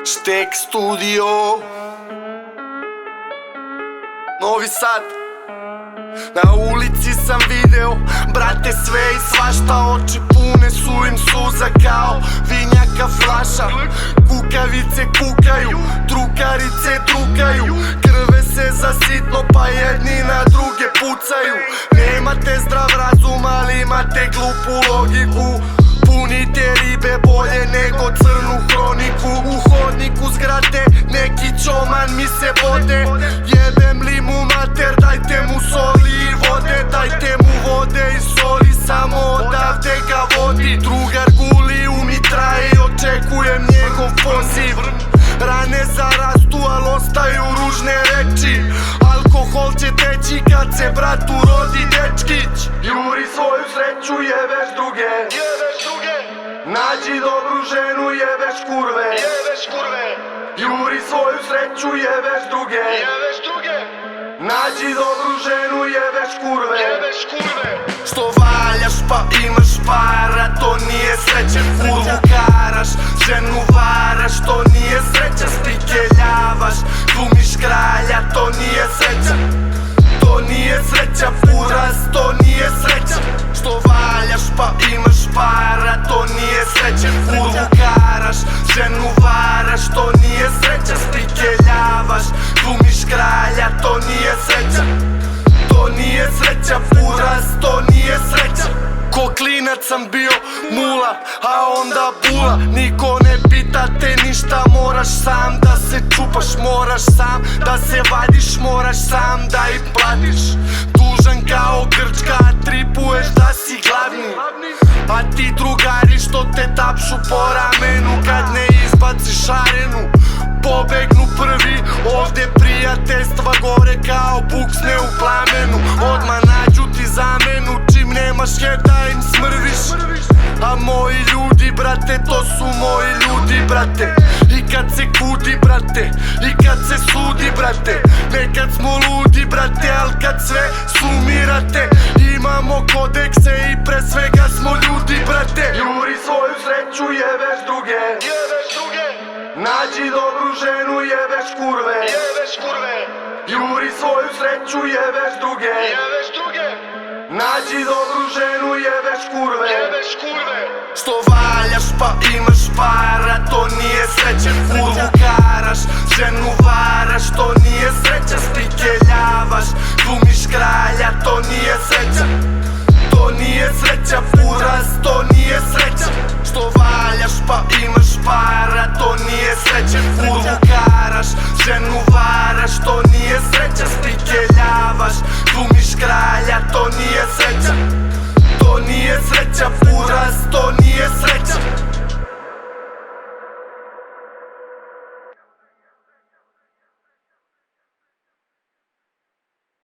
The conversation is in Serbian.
Štek studio Novi Sad. Na ulici sam video, brate, sve i svašta. Oči pune su im suza kao vinjaka flaša. Kukavice kukaju, drugarice drugaju, krve se za sitno pa jedni na druge pucaju. Nemate zdrav razum, ali imate glupu logiku. Punite ribe bolje nego crnu hroniku. U hodniku zgrade neki čoman mi se vode. Jebem li mu mater, dajte mu soli i vode. Dajte mu vode i soli, samo odavde ga vodi. Drugar guli u mitraje i očekujem njegov poziv. Rane zarastu, al ostaju ružne reči. Alkohol će teći kad se bratu rodi dečkić. Juri svoju sreću, jebeš druge. Nađi dobru ženu, jebeš kurve. Juri svoju sreću, jebeš druge. Nađi dobru ženu, jebeš kurve. Što valjaš pa imaš para, to nije sreće. Kurvu karaš, ženu varaš, to nije sreća. Spikeljavaš, glumiš kralja, to nije sreća. To nije sreća, buraz, to nije sreća. Što valjaš pa imaš para, to nije sreće. Kurvu karaš, ženu varaš, to nije sreća. Spikeljavaš, glumiš kralja, to nije sreća. To nije sreća, buraz, to nije sreća. Ko klinac sam bio mula, a onda bula. Niko ne pita te ništa, moraš sam da se čupaš. Moraš sam da se vadiš, moraš sam da i platiš. Dužan kao Grčka, tripuješ da si glavni. A ti drugari što te tapšu po ramenu kad ne izbaciš arenu, pobegnu prvi. Ovde prijateljstva gore kao buksne u plamenu. Odmah nađu ti zamenu čim nemaš je da im smrviš. A moji ljudi, brate, to su moji ljudi, brate. I kad se kudi, brate, i kad se sudi, brate. Nekad smo ludi, brate, al kad sve sumirate, imamo kodekse i pre svega smo ljudi, brate. Juri svoju sreću, jebeš druge. Nađi dobru ženu, jebeš kurve. Juri svoju sreću, jebeš druge. Nađi dobru ženu, jebeš kurve. Što valjaš pa imaš para, to nije sreće. Kurvu karaš, ženu varaš, to nije sreća. Spikeljavaš, glumiš kralja, to nije sreća. To nije sreća, buraz, to nije sreća. Što valjaš pa imaš para, to nije sreće. Kurvu karaš, ženu varaš, to nije sreća. Spikeljavaš, glumiš kralja, to nije sreća. To nije sreća, buraz, to nije sreća.